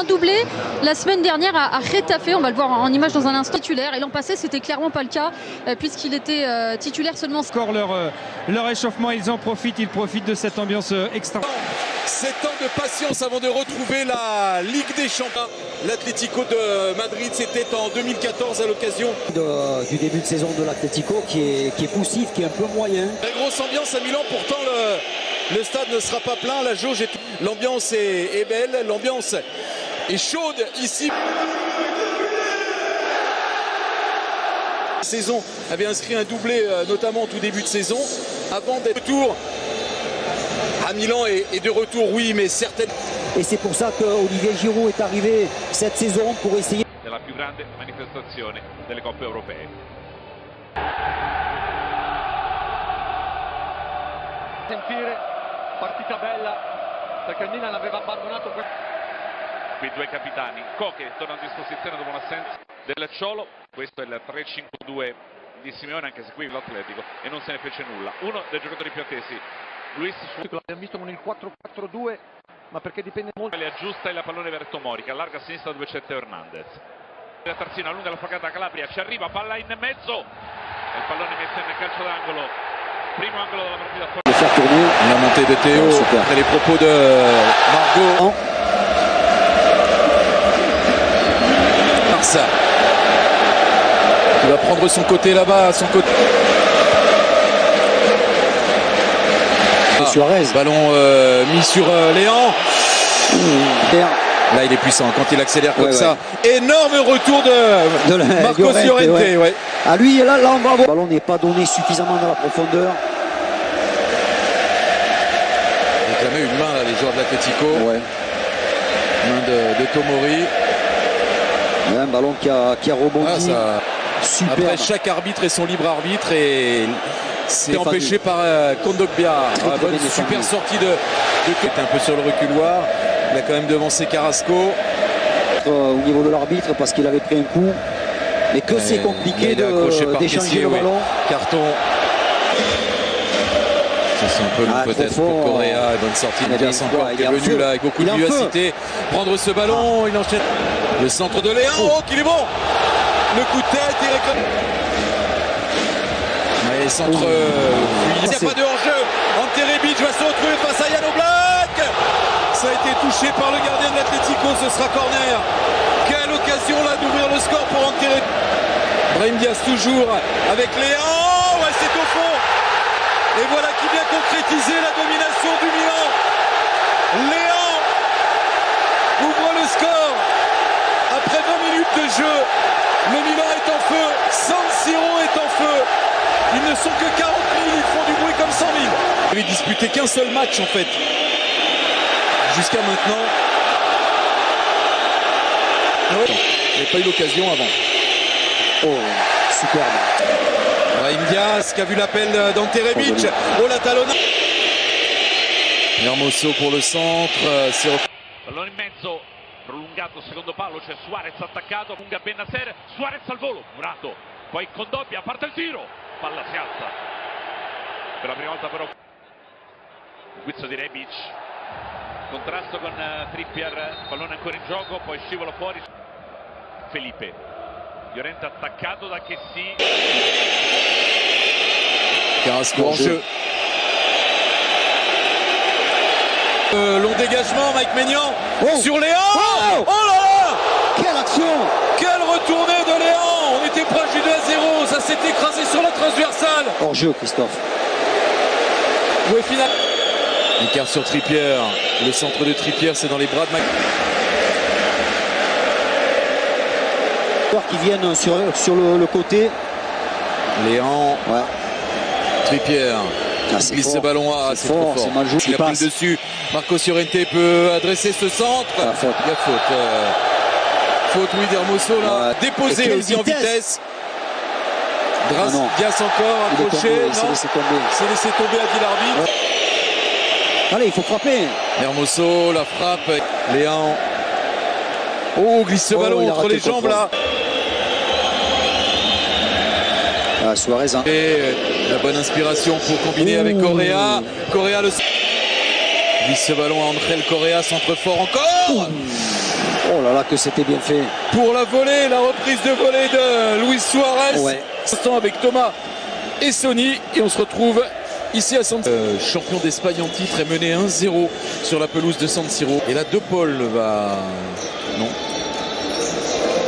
un doublé la semaine dernière à Getafe, on va le voir en image dans un instant, titulaire. Et l'an passé, c'était clairement pas le cas, puisqu'il était titulaire seulement. Encore leur échauffement, ils profitent de cette ambiance extra. 7 ans de patience avant de retrouver la Ligue des Champions. L'Atlético de Madrid, c'était en 2014 à l'occasion du début de saison de l'Atlético qui est poussif, qui est un peu moyen. La grosse ambiance à Milan, pourtant le stade ne sera pas plein, la jauge est... L'ambiance est belle, l'ambiance est chaude ici. La saison avait inscrit un doublé, notamment au tout début de saison, avant d'être retour. À Milan est de retour, oui, mais certaines... Et c'est pour ça qu'Olivier Giroud est arrivé cette saison pour essayer... Della più grande manifestazione delle coppe europee. Sentire, partita bella, perché il Milan aveva abbandonato... Qui due capitani, Koke torna a disposizione dopo un'assenza del Cholo, questo è il 3-5-2 di Simeone, anche se qui l'Atletico e non se ne fece nulla. Uno dei giocatori più attesi, Luis, l'abbiamo visto con il 4-4-2, ma perché dipende molto. Le aggiusta il pallone verso Mori, che allarga a sinistra dove c'è Teo Hernandez. La Tarzino allunga la facata a Calabria, ci arriva, palla in mezzo, e il pallone messo in calcio d'angolo, primo angolo della partita. Faire tourner. La montée de Théo, après les propos de Margot. Barça. Il va prendre son côté là-bas, son côté. Suarez. Ballon mis sur Léan. Là il est puissant quand il accélère comme ça. Énorme retour de Marco Llorente. Ouais. À lui, là on va voir. Le ballon n'est pas donné suffisamment dans la profondeur. Il réclamait une main là, les joueurs de l'Atlético. Ouais. Main de Tomori. Un ballon qui a rebondi. Super. Après chaque arbitre et son libre arbitre et c'est empêché par Kondogbia. Super sortie de un peu sur le reculoir. Il a quand même devancé Carrasco. Au niveau de l'arbitre parce qu'il avait pris un coup. Mais que c'est compliqué d'échanger le ballon. Carton. C'est un peu long peut-être pour Correa. Bonne sortie de Dias encore qui est venu là avec beaucoup de vivacité. Prendre ce ballon, il enchaîne. Le centre de Léon, oh qu'il est bon. Le coup de tête, il réclame. Et centre il n'y a pas de hors-jeu. Ante Rebic va se retrouver face à Jan Oblak. Ça a été touché par le gardien de l'Atlético, ce sera corner. Quelle occasion là d'ouvrir le score pour Ante Rebic. Brahim Diaz toujours avec Léon. Ouais, c'est au fond. Et voilà qui vient concrétiser la domination du Milan. Léon ouvre le score. Après 20 minutes de jeu, le Milan est en feu. San Siro est en feu. Ils ne sont que 40 000, ils font du bruit comme 100 000. Ils n'avaient disputé qu'un seul match en fait. Jusqu'à maintenant. Il n'avait pas eu l'occasion avant. Oh, superbe. Brahim Diaz qui a vu l'appel d'Ante Rebic. Oh la talonna. Hermoso pour le centre. Pallone in mezzo, prolungato secondo palo, c'è Suarez attaccato, lunga Bennacer, Suarez al volo, Murato, poi Kondogbia, parte il tiro, palla si alza. Per la prima volta però il guizzo di Rebic, contrasto con Trippier, pallone ancora in gioco, poi scivola fuori Felipe. Llorente attaccato da Kessi. Carrasco en jeu. Long dégagement, Mike Maignan sur Léon. Oh là là, quelle action, quelle retournée de Léon. On était proche du 2-0, ça s'est écrasé sur la transversale. Hors jeu, Christophe. Ouais, final. Écart sur Trippier. Le centre de Trippier, c'est dans les bras de Mike. Qui viennent sur le côté. Léon. Ouais. Trippier. Glisse ce ballon, c'est trop fort. Mal joué, il a pris le dessus. Marco Llorente peut adresser ce centre. Il y a faute. Faute, oui, d'Hermoso là. Déposé aussi en vitesse. Diaz encore accroché. C'est laissé tomber, a dit l'arbitre. Ouais. Allez, il faut frapper. Hermoso, la frappe. Léon. Oh, glisse ce ballon entre les jambes là. Ah, Suarez. Hein. Et la bonne inspiration pour combiner avec Correa. Correa le glisse ce ballon à André Correa, centre fort encore. Oh là là, que c'était bien fait. Pour la volée, la reprise de volée de Luis Suarez. Ouais. Instant avec Thomas et Sonny. Et on se retrouve ici à San Siro. Champion d'Espagne en titre est mené 1-0 sur la pelouse de San Siro. Et là, De Paul va... Non.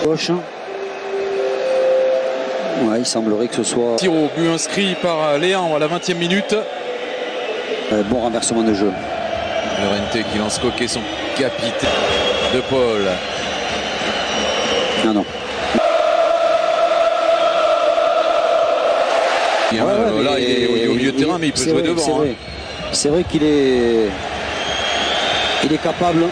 Gauche. Ouais, il semblerait que ce soit... Siro, but inscrit par Léon à la 20e minute. Bon renversement de jeu. Llorente qui lance coquet son capitaine. De Paul. Non, non. Là, il est au milieu de terrain, mais il peut jouer devant. C'est vrai qu'il est... Il est capable.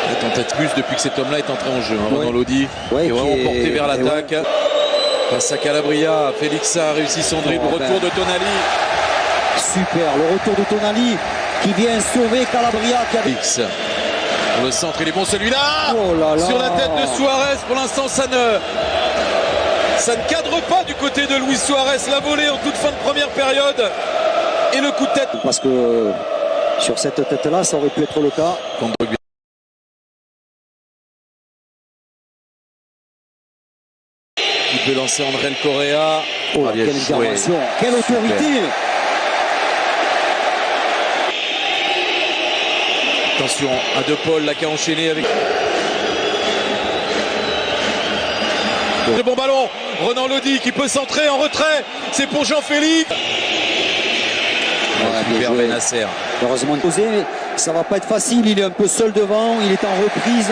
La tentative depuis que cet homme-là est entré en jeu. Dans Lodi, qui est vraiment porté vers l'attaque. Face à Calabria, Felixa a réussi son dribble. Retour de Tonali. Super, le retour de Tonali qui vient sauver Calabria. Félix. Pour le centre, il est bon celui-là. Oh là là. Sur la tête de Suarez. Pour l'instant, ça ne cadre pas du côté de Luis Suarez. La volée en toute fin de première période. Et le coup de tête. Parce que sur cette tête-là, ça aurait pu être le cas. Il peut lancer André Correa. Oh, quelle intervention, quelle autorité. Attention à De Paul là qui a enchaîné avec le bon ballon. Renan Lodi qui peut centrer en retrait. C'est pour Jean-Félix. Super Benasser. Heureusement posé, mais ça va pas être facile. Il est un peu seul devant. Il est en reprise.